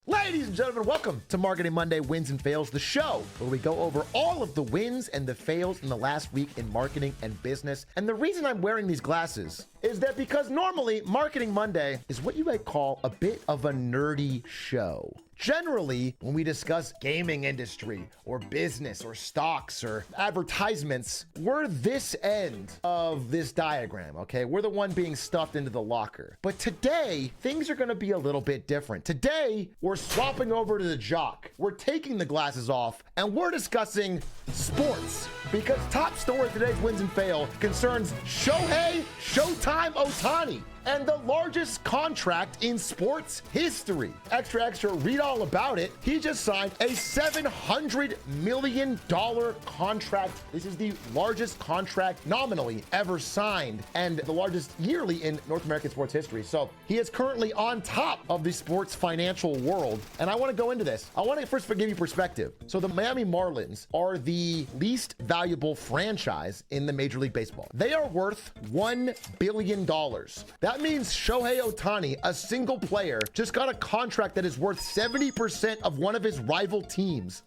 Ladies and gentlemen, welcome to Marketing Monday Wins and Fails, the show where we go over all of the wins and the fails in the last week in marketing and business. And the reason I'm wearing these glasses is that because normally Marketing Monday is what you might call a bit of a nerdy show. Generally, when we discuss gaming industry or business or stocks or advertisements, we're this end of this diagram, okay? We're the one being stuffed into the locker. But today, things are gonna be a little bit different. Today, we're swapping over to the jock. We're taking the glasses off and we're discussing sports. Because top story of today's Wins and Fail concerns Shohei Showtime Ohtani and the largest contract in sports history. Extra, read all about it. He just signed a $700 million contract. This is the largest contract nominally ever signed and the largest yearly in North American sports history. So he is currently on top of the sports financial world. And I want to go into this. I want to first give you perspective. So the Miami Marlins are the least valuable franchise in the Major League Baseball. They are worth $1 billion. That means Shohei Ohtani, a single player, just got a contract that is worth 70% of one of his rival teams.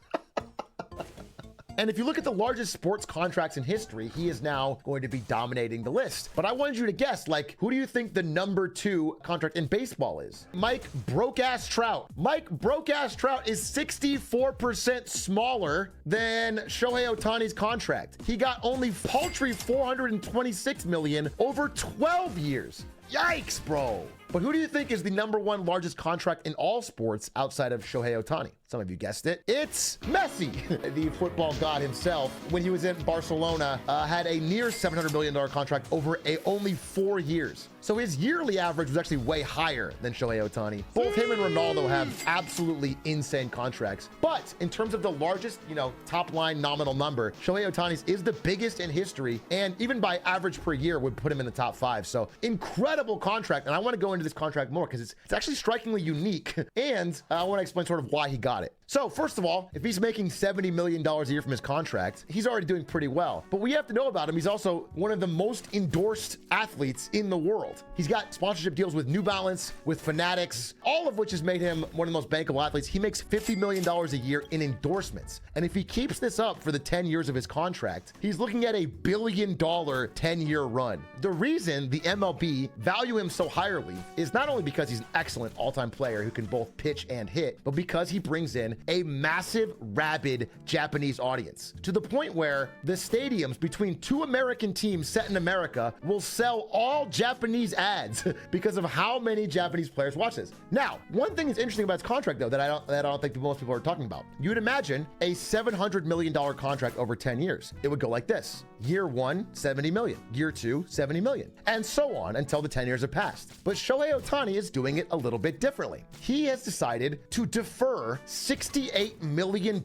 And if you look at the largest sports contracts in history, he is now going to be dominating the list. But I wanted you to guess, like, who do you think the number 2 contract in baseball is? Mike Broke-Ass Trout. Mike Broke-Ass Trout is 64% smaller than Shohei Ohtani's contract. He got only paltry $426 million over 12 years. Yikes, bro. But who do you think is the number 1 largest contract in all sports outside of Shohei Ohtani? Some of you guessed it. It's Messi, the football god himself. When he was in Barcelona, had a near $700 million contract over only 4 years. So his yearly average was actually way higher than Shohei Ohtani. Both him and Ronaldo have absolutely insane contracts. But in terms of the largest, top line nominal number, Shohei Ohtani's is the biggest in history. And even by average per year would put him in the top 5. So incredible contract. And I want to go into this contract more because it's actually strikingly unique. And I want to explain sort of why he got it. So first of all, if he's making $70 million a year from his contract, he's already doing pretty well. But we have to know about him. He's also one of the most endorsed athletes in the world. He's got sponsorship deals with New Balance, with Fanatics, all of which has made him one of the most bankable athletes. He makes $50 million a year in endorsements. And if he keeps this up for the 10 years of his contract, he's looking at a $1 billion 10-year run. The reason the MLB value him so highly is not only because he's an excellent all-time player who can both pitch and hit, but because he brings in a massive, rabid Japanese audience to the point where the stadiums between 2 American teams set in America will sell all Japanese ads because of how many Japanese players watch this. Now, one thing that's interesting about his contract, though, that I don't think most people are talking about. You'd imagine a $700 million contract over 10 years. It would go like this. Year 1, $70 million. Year 2, $70 million. And so on until the 10 years have passed. But Shohei Ohtani is doing it a little bit differently. He has decided to defer $68 million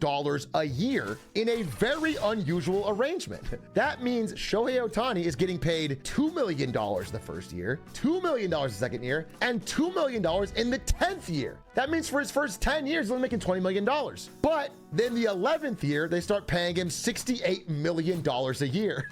a year in a very unusual arrangement. That means Shohei Ohtani is getting paid $2 million the first year, $2 million the second year, and $2 million in the 10th year. That means for his first 10 years, he's only making $20 million. But then the 11th year, they start paying him $68 million a year.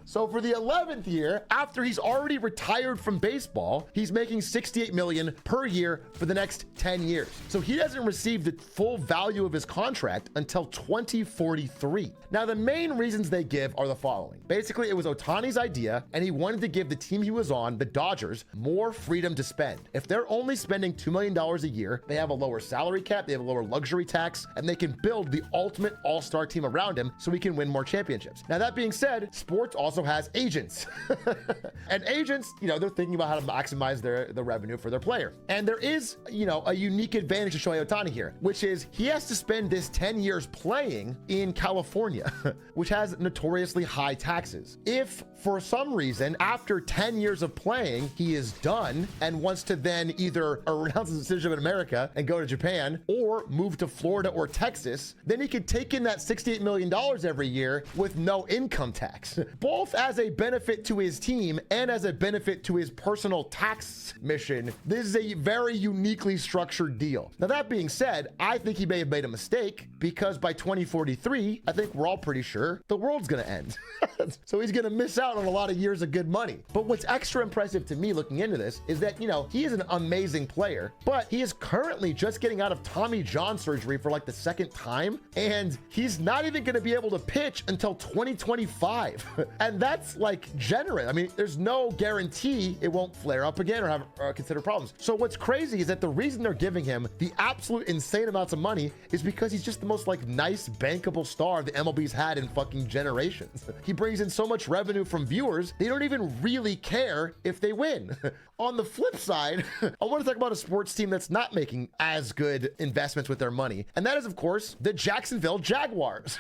So for the 11th year, after he's already retired from baseball, he's making $68 million per year for the next 10 years. So he doesn't receive the full value of his contract until 2043. Now, the main reasons they give are the following. Basically, it was Ohtani's idea, and he wanted to give the team he was on, the Dodgers, more freedom to spend. If they're only spending $2 million a year, they have a lower salary cap, they have a lower luxury tax, and they can build the ultimate all-star team around him so he can win more championships. Now, that being said, sports also has agents. And agents, they're thinking about how to maximize the revenue for their player. And there is, a unique advantage to Shohei Ohtani here, which is he has to spend this 10 years playing in California, which has notoriously high taxes. If for some reason, after 10 years of playing, he is done and wants to then either renounce his citizenship in America and go to Japan or move to Florida or Texas, then he could take in that $68 million every year with no income tax. Both both as a benefit to his team and as a benefit to his personal tax mission, this is a very uniquely structured deal. Now, that being said, I think he may have made a mistake because by 2043, I think we're all pretty sure the world's going to end. So he's going to miss out on a lot of years of good money. But what's extra impressive to me looking into this is that, you know, he is an amazing player, but he is currently just getting out of Tommy John surgery for like the second time, and he's not even going to be able to pitch until 2025. And that's like generous. I mean, there's no guarantee it won't flare up again or have consider problems. So what's crazy is that the reason they're giving him the absolute insane amounts of money is because he's just the most like nice, bankable star the MLB's had in fucking generations. He brings in so much revenue from viewers, they don't even really care if they win. On the flip side, I want to talk about a sports team that's not making as good investments with their money, and that is, of course, the Jacksonville Jaguars.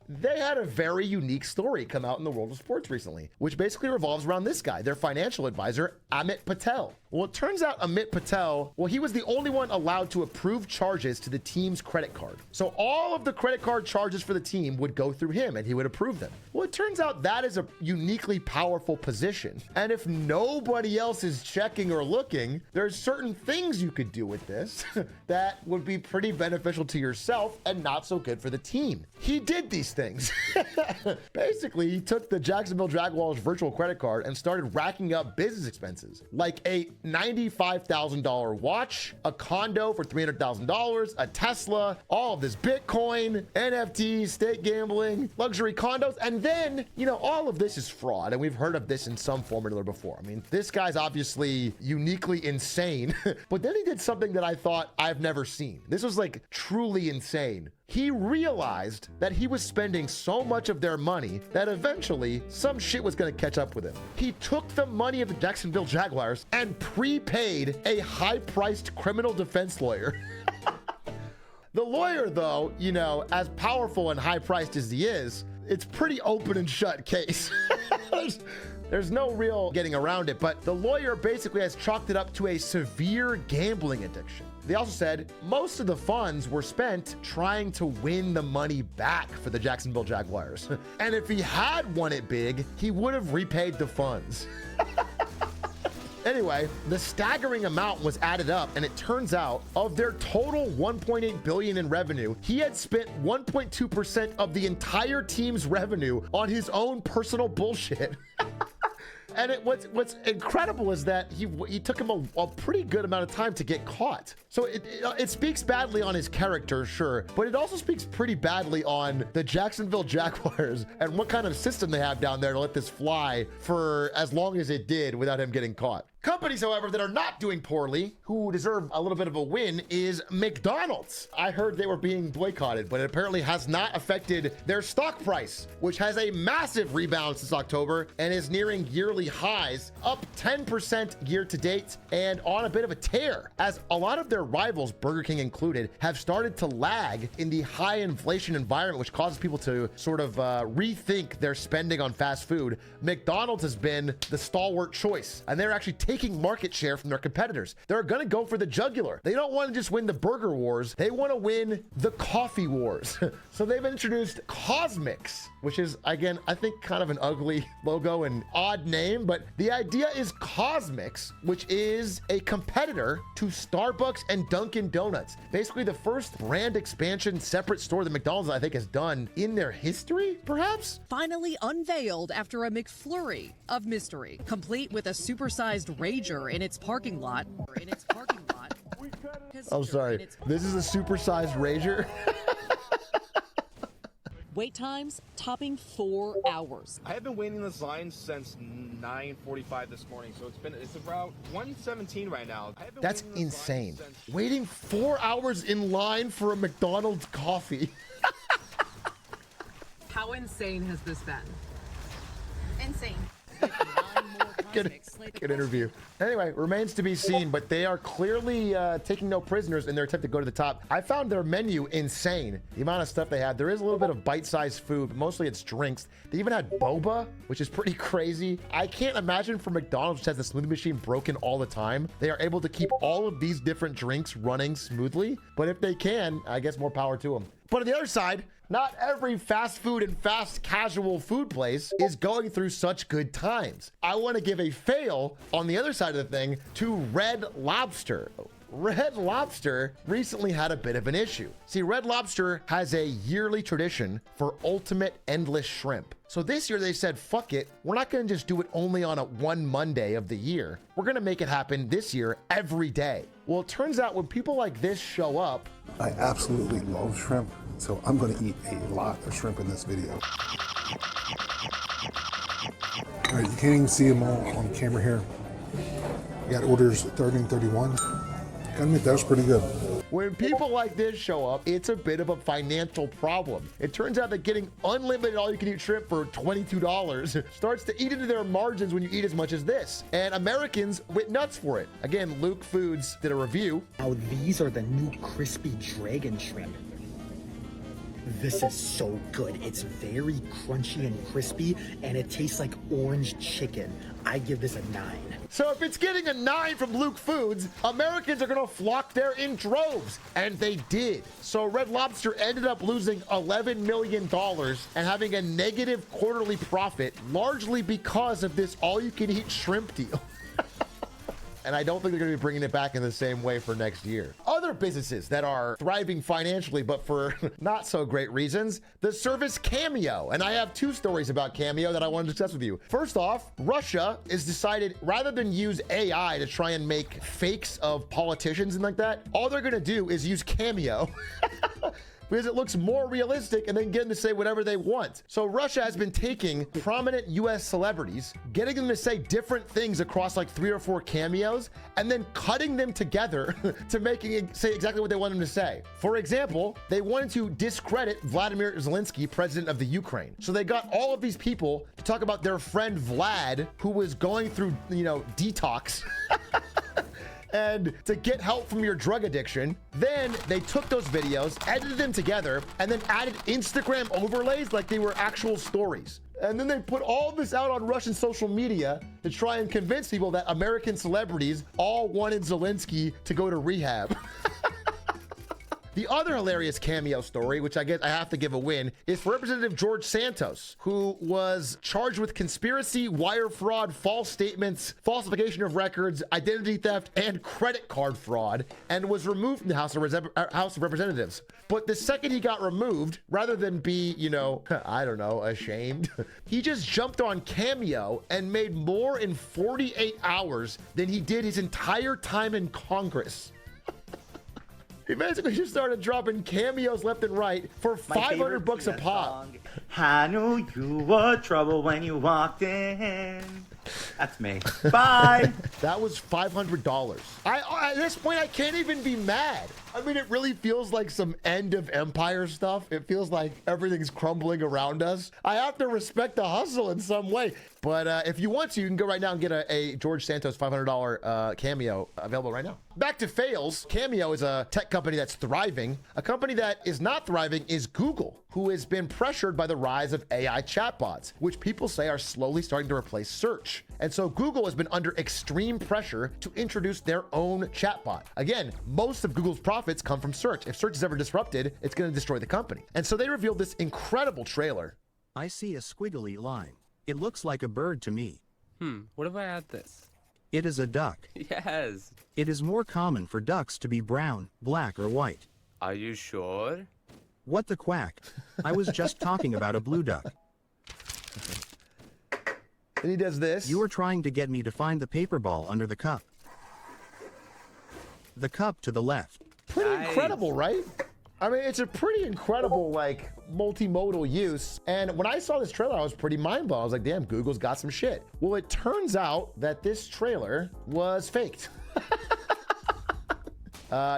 They had a very unique story come out in the world of sports recently, which basically revolves around this guy, their financial advisor, Amit Patel. Well, it turns out Amit Patel, well, he was the only one allowed to approve charges to the team's credit card. So all of the credit card charges for the team would go through him and he would approve them. Well, it turns out that is a uniquely powerful position. And if nobody else is checking or looking, there's certain things you could do with this that would be pretty beneficial to yourself and not so good for the team. He did these things. Basically, he took the Jacksonville Jaguars virtual credit card and started racking up business expenses, like a $95,000 watch, a condo for $300,000, a Tesla, all of this Bitcoin, NFTs, state gambling, luxury condos, and then, you know, all of this is fraud, and we've heard of this in some form or another before. I mean, this guy's obviously uniquely insane, but then he did something that I thought I've never seen. This was like truly insane. He realized that he was spending so much of their money that eventually some shit was going to catch up with him. He took the money of the Jacksonville Jaguars and prepaid a high-priced criminal defense lawyer. The lawyer, though, you know, as powerful and high-priced as he is, it's pretty open and shut case. There's no real getting around it, but the lawyer basically has chalked it up to a severe gambling addiction. They also said most of the funds were spent trying to win the money back for the Jacksonville Jaguars. And if he had won it big, he would have repaid the funds. Anyway, the staggering amount was added up, and it turns out of their total $1.8 billion in revenue, he had spent 1.2% of the entire team's revenue on his own personal bullshit. And what's incredible is that he took him a pretty good amount of time to get caught. So it speaks badly on his character, sure, but it also speaks pretty badly on the Jacksonville Jaguars and what kind of system they have down there to let this fly for as long as it did without him getting caught. Companies, however, that are not doing poorly, who deserve a little bit of a win, is McDonald's. I heard they were being boycotted, but it apparently has not affected their stock price, which has a massive rebound since October and is nearing yearly highs, up 10% year to date and on a bit of a tear, as a lot of their rivals, Burger King included, have started to lag in the high inflation environment, which causes people to sort of rethink their spending on fast food. McDonald's has been the stalwart choice, and they're actually taking market share from their competitors. They're going to go for the jugular. They don't want to just win the burger wars. They want to win the coffee wars. So they've introduced Cosmix, which is, again, I think kind of an ugly logo and odd name, but the idea is Cosmix, which is a competitor to Starbucks and Dunkin' Donuts. Basically the first brand expansion separate store that McDonald's, I think, has done in their history, perhaps? Finally unveiled after a McFlurry of mystery, complete with a supersized Rager in its parking lot. I'm sorry. This is a supersized Rager? Wait times topping 4 hours. I have been waiting in this line since 9:45 this morning, so it's about 1:17 right now. That's insane. Waiting 4 hours in line for a McDonald's coffee. How insane has this been? Insane. Good interview. Anyway, remains to be seen, but they are clearly taking no prisoners in their attempt to go to the top. I found their menu insane. The amount of stuff they had. There is a little bit of bite-sized food, but mostly it's drinks. They even had boba, which is pretty crazy. I can't imagine for McDonald's, which has the smoothie machine broken all the time, they are able to keep all of these different drinks running smoothly. But if they can, I guess more power to them. But on the other side, not every fast food and fast casual food place is going through such good times. I want to give a fail on the other side of the thing to Red Lobster. Red Lobster recently had a bit of an issue. See, Red Lobster has a yearly tradition for ultimate endless shrimp. So this year they said, fuck it, we're not gonna just do it only on one Monday of the year. We're gonna make it happen this year every day. Well, it turns out when people like this show up, I absolutely love shrimp, so I'm gonna eat a lot of shrimp in this video. All right, you can't even see them all on camera here. We got orders 30 and 31. Gotta admit, that was pretty good. when people like this show up, it's a bit of a financial problem. It turns out that getting unlimited all-you-can-eat shrimp for $22 starts to eat into their margins when you eat as much as this. And Americans went nuts for it. Again, Luke Foods did a review. Now these are the new crispy dragon shrimp. This is so good. It's very crunchy and crispy, and it tastes like orange chicken. I give this a 9. So if it's getting a 9 from Luke Foods, Americans are gonna flock there in droves. And they did. So Red Lobster ended up losing $11 million and having a negative quarterly profit, largely because of this all-you-can-eat shrimp deal. And I don't think they're going to be bringing it back in the same way for next year. Other businesses that are thriving financially, but for not so great reasons, the service Cameo. And I have 2 stories about Cameo that I want to discuss with you. First off, Russia has decided rather than use AI to try and make fakes of politicians and like that, all they're going to do is use Cameo. Because it looks more realistic and then get them to say whatever they want. So Russia has been taking prominent US celebrities, getting them to say different things across like 3 or 4 cameos, and then cutting them together to making it say exactly what they want them to say. For example, they wanted to discredit Vladimir Zelensky, president of the Ukraine. So they got all of these people to talk about their friend Vlad, who was going through, detox. And to get help from your drug addiction. Then they took those videos, edited them together, and then added Instagram overlays like they were actual stories. And then they put all this out on Russian social media to try and convince people that American celebrities all wanted Zelensky to go to rehab. The other hilarious Cameo story, which I guess I have to give a win, is for Representative George Santos, who was charged with conspiracy, wire fraud, false statements, falsification of records, identity theft, and credit card fraud, and was removed from the House of Representatives. But the second he got removed, rather than be, I don't know, ashamed, he just jumped on Cameo and made more in 48 hours than he did his entire time in Congress. He basically just started dropping cameos left and right for $500 a pop. I knew you were trouble when you walked in. That's me. Bye. That was $500. At this point, I can't even be mad. I mean, it really feels like some end of empire stuff. It feels like everything's crumbling around us. I have to respect the hustle in some way. But if you want to, you can go right now and get a George Santos $500 Cameo available right now. Back to fails. Cameo is a tech company that's thriving. A company that is not thriving is Google, who has been pressured by the rise of AI chatbots, which people say are slowly starting to replace search. And so Google has been under extreme pressure to introduce their own chatbot. Again, most of Google's profits come from search. If search is ever disrupted, it's going to destroy the company. And so they revealed this incredible trailer. I see a squiggly line. It looks like a bird to me. What if I add this? It is a duck. Yes. It is more common for ducks to be brown, black, or white. Are you sure? What the quack? I was just talking about a blue duck. And he does this. You are trying to get me to find the paper ball under the cup. The cup to the left. Pretty incredible, right? I mean, it's a pretty incredible, multimodal use. And when I saw this trailer, I was pretty mind blown. I was like, damn, Google's got some shit. Well, it turns out that this trailer was faked.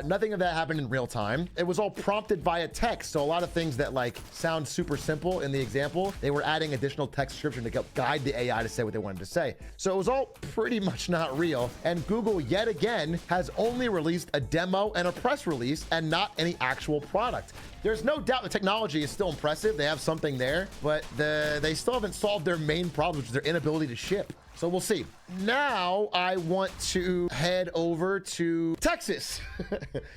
Nothing of that happened in real time. It was all prompted via text. So a lot of things that sound super simple in the example, they were adding additional text description to help guide the AI to say what they wanted to say. So it was all pretty much not real. And Google yet again has only released a demo and a press release and not any actual product. There's no doubt the technology is still impressive. They have something there, but they still haven't solved their main problem, which is their inability to ship. So we'll see. now I want to head over to Texas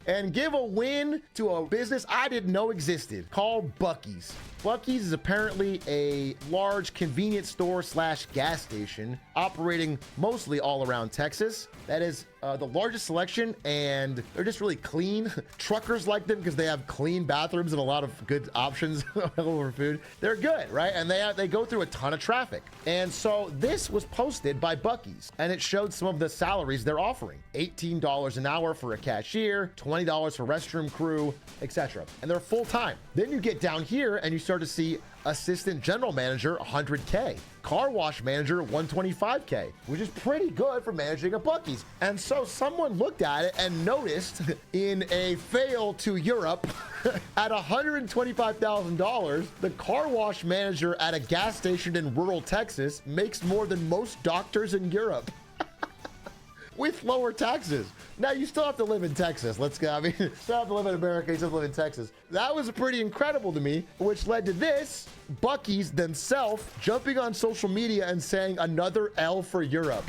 and give a win to a business I didn't know existed called Buc-ee's. Buc-ee's is apparently a large convenience store / gas station operating mostly all around Texas. That is the largest selection, and they're just really clean. Truckers like them because they have clean bathrooms and a lot of good options over food. They're good, right? And they go through a ton of traffic. And so this was posted by Buc-ee's, and it showed some of the salaries they're offering. $18 an hour for a cashier, $20 for restroom crew, etc. And they're full-time. Then you get down here and you start to see assistant general manager, $100K. Car wash manager, $125K, which is pretty good for managing a Buc-ee's. And so someone looked at it and noticed in a fail to Europe at $125,000, the car wash manager at a gas station in rural Texas makes more than most doctors in Europe. With lower taxes. Now, you still have to live in Texas. You still have to live in America, you still have to live in Texas. That was pretty incredible to me, which led to this, Buc-ee's themselves jumping on social media and saying another L for Europe.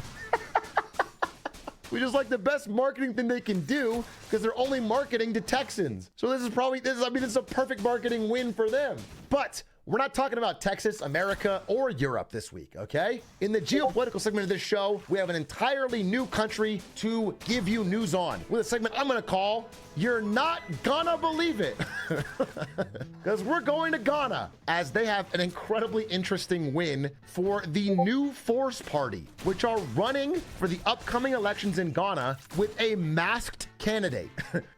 Which is like the best marketing thing they can do because they're only marketing to Texans. So this is a perfect marketing win for them. But we're not talking about Texas, America, or Europe this week, okay? In the geopolitical segment of this show, we have an entirely new country to give you news on with a segment I'm gonna call You're Not Gonna Believe It. Because we're going to Ghana as they have an incredibly interesting win for the New Force Party, which are running for the upcoming elections in Ghana with a masked candidate.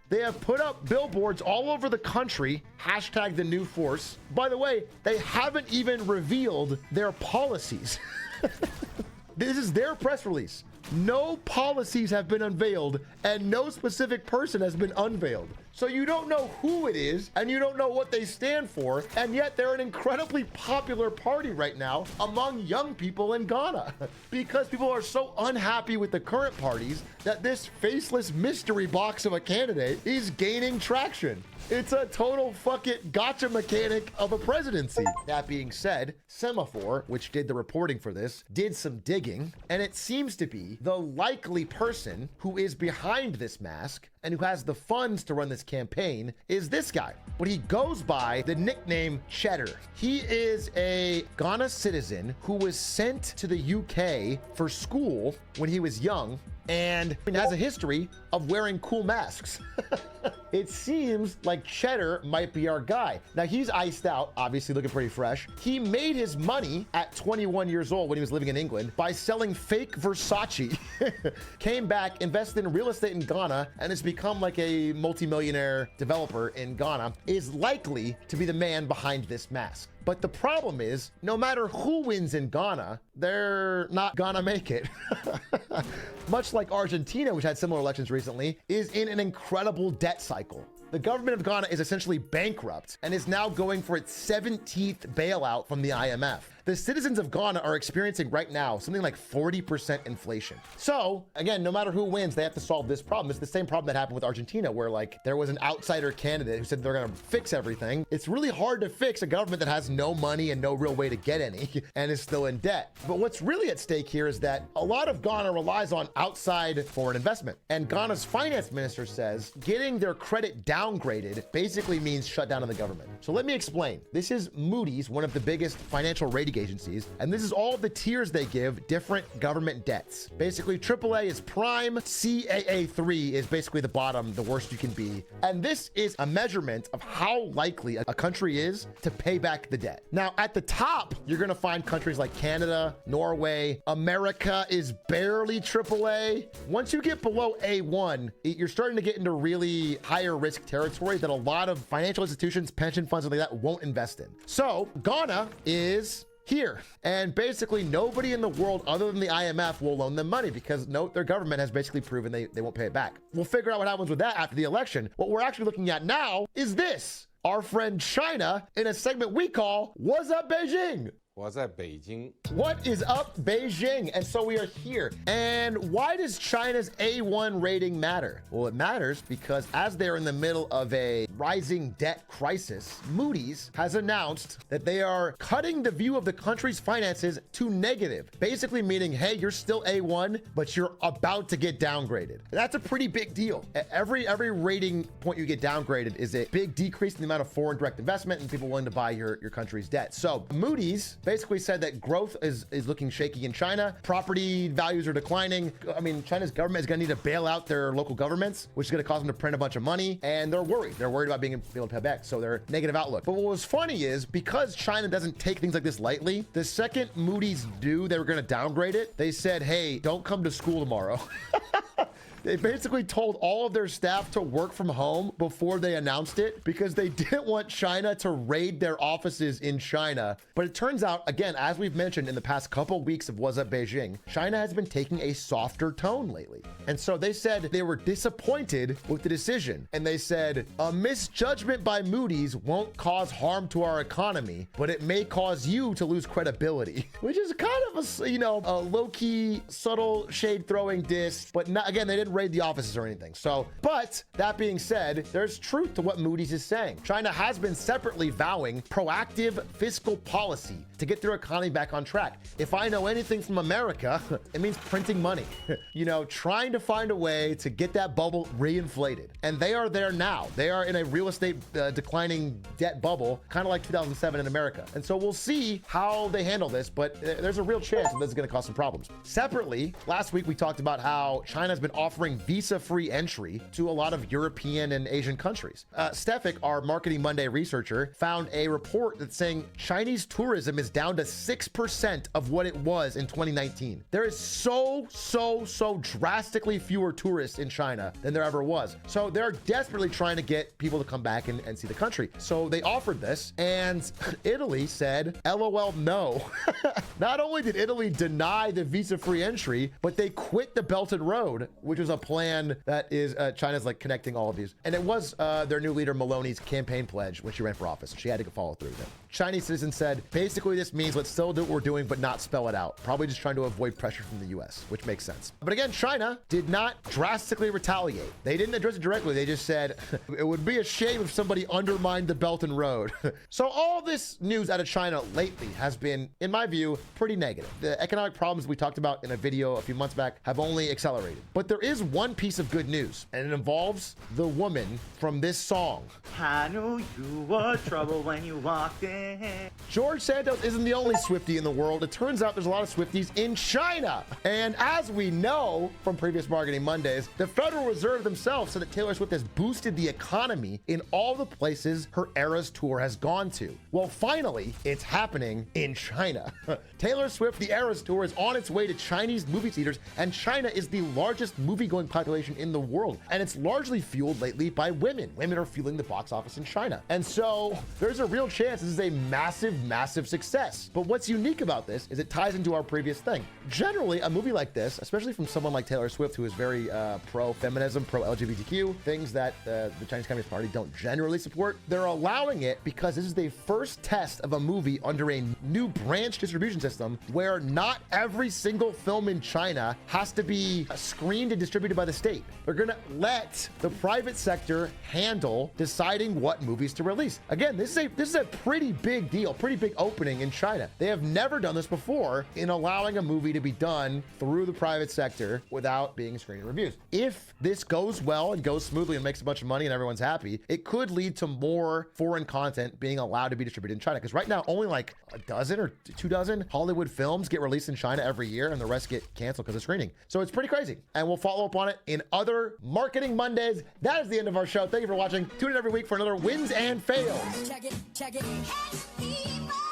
They have put up billboards all over the country, hashtag the New Force. By the way, they haven't even revealed their policies. This is their press release. No policies have been unveiled and no specific person has been unveiled. So you don't know who it is and you don't know what they stand for, and yet they're an incredibly popular party right now among young people in Ghana because people are so unhappy with the current parties that this faceless mystery box of a candidate is gaining traction. It's a total fuck it gotcha mechanic of a presidency. That being said, Semaphore, which did the reporting for this, did some digging, and it seems to be the likely person who is behind this mask and who has the funds to run this campaign is this guy. But he goes by the nickname Cheddar. He is a Ghana citizen who was sent to the UK for school when he was young and has a history of wearing cool masks. It seems like Cheddar might be our guy. Now, he's iced out, obviously looking pretty fresh. He made his money at 21 years old when he was living in England by selling fake Versace, came back, invested in real estate in Ghana, and has become like a multimillionaire developer in Ghana, is likely to be the man behind this mask. But the problem is, no matter who wins in Ghana, they're not gonna make it. Much like Argentina, which had similar elections recently, is in an incredible debt cycle. The government of Ghana is essentially bankrupt and is now going for its 17th bailout from the IMF. The citizens of Ghana are experiencing right now something like 40% inflation. So again, no matter who wins, they have to solve this problem. It's the same problem that happened with Argentina, where like there was an outsider candidate who said they're gonna fix everything. It's really hard to fix a government that has no money and no real way to get any and is still in debt. But what's really at stake here is that a lot of Ghana relies on outside foreign investment. And Ghana's finance minister says getting their credit downgraded basically means shut down on the government. So let me explain. This is Moody's, one of the biggest financial rating agencies, and this is all the tiers they give different government debts. Basically, AAA is prime, CAA3 is basically the bottom, the worst you can be. And this is a measurement of how likely a country is to pay back the debt. Now, at the top, you're gonna find countries like Canada, Norway, America is barely AAA. Once you get below A1, you're starting to get into really higher risk territory that a lot of financial institutions, pension funds, and like that won't invest in. So Ghana is here, and basically nobody in the world other than the IMF will loan them money because their government has basically proven they won't pay it back. We'll figure out what happens with that after the election. What we're actually looking at now is this. Our friend China in a segment we call What's Up Beijing? 我在北京。 What is up, Beijing? And so we are here. And why does China's A1 rating matter? Well, it matters because as they're in the middle of a rising debt crisis, Moody's has announced that they are cutting the view of the country's finances to negative, basically meaning, hey, you're still A1, but you're about to get downgraded. That's a pretty big deal. Every rating point you get downgraded is a big decrease in the amount of foreign direct investment and people willing to buy your country's debt. So Moody's basically said that growth is looking shaky in China. Property values are declining. I mean, China's government is going to need to bail out their local governments, which is going to cause them to print a bunch of money. And they're worried. They're worried about being able to pay back. So they're negative outlook. But what was funny is because China doesn't take things like this lightly, the second Moody's knew they were going to downgrade it, they said, hey, don't come to school tomorrow. They basically told all of their staff to work from home before they announced it because they didn't want China to raid their offices in China. But it turns out, again, as we've mentioned in the past couple weeks of What's Up Beijing, China has been taking a softer tone lately. And so they said they were disappointed with the decision. And they said, a misjudgment by Moody's won't cause harm to our economy, but it may cause you to lose credibility, which is kind of a low-key, subtle shade-throwing diss. But not, again, they didn't raid the offices or anything. So, but that being said, there's truth to what Moody's is saying. China has been separately vowing proactive fiscal policy to get their economy back on track. If I know anything from America, it means printing money. Trying to find a way to get that bubble reinflated. And they are there now. They are in a real estate declining debt bubble, kind of like 2007 in America. And so we'll see how they handle this, but there's a real chance that this is going to cause some problems. Separately, last week we talked about how China's been offering visa-free entry to a lot of European and Asian countries. Stefik, our Marketing Monday researcher, found a report that's saying Chinese tourism is down to 6% of what it was in 2019. There is so drastically fewer tourists in China than there ever was. So they're desperately trying to get people to come back and see the country. So they offered this, and Italy said, LOL, no. Not only did Italy deny the visa-free entry, but they quit the Belt and Road, which was a plan that is China's like connecting all of these. And it was their new leader Meloni's campaign pledge when she ran for office. She had to follow through with it. Chinese citizens said, basically this means let's still do what we're doing, but not spell it out. Probably just trying to avoid pressure from the US, which makes sense. But again, China did not drastically retaliate. They didn't address it directly. They just said, it would be a shame if somebody undermined the Belt and Road. So all this news out of China lately has been, in my view, pretty negative. The economic problems we talked about in a video a few months back have only accelerated. But there is one piece of good news, and it involves the woman from this song. I knew you were trouble when you walked in. George Santos isn't the only Swiftie in the world. It turns out there's a lot of Swifties in China. And as we know from previous Marketing Mondays, the Federal Reserve themselves said that Taylor Swift has boosted the economy in all the places her Eras tour has gone to. Well, finally, it's happening in China. Taylor Swift, the Eras tour, is on its way to Chinese movie theaters, and China is the largest movie-going population in the world. And it's largely fueled lately by women. Women are fueling the box office in China. And so there's a real chance this is a massive success. But what's unique about this is it ties into our previous thing. Generally, a movie like this, especially from someone like Taylor Swift, who is very pro-feminism, pro-LGBTQ, things that the Chinese Communist Party don't generally support, they're allowing it because this is the first test of a movie under a new branch distribution system where not every single film in China has to be screened and distributed by the state. They're going to let the private sector handle deciding what movies to release. Again, this is a pretty big deal, pretty big opening in China. They have never done this before in allowing a movie to be done through the private sector without being screened and reviewed. If this goes well and goes smoothly and makes a bunch of money and everyone's happy, it could lead to more foreign content being allowed to be distributed in China. Because right now, only like a dozen or 24 Hollywood films get released in China every year, and the rest get canceled because of screening. So it's pretty crazy. And we'll follow up on it in other Marketing Mondays. That is the end of our show. Thank you for watching. Tune in every week for another Wins and Fails. Check it.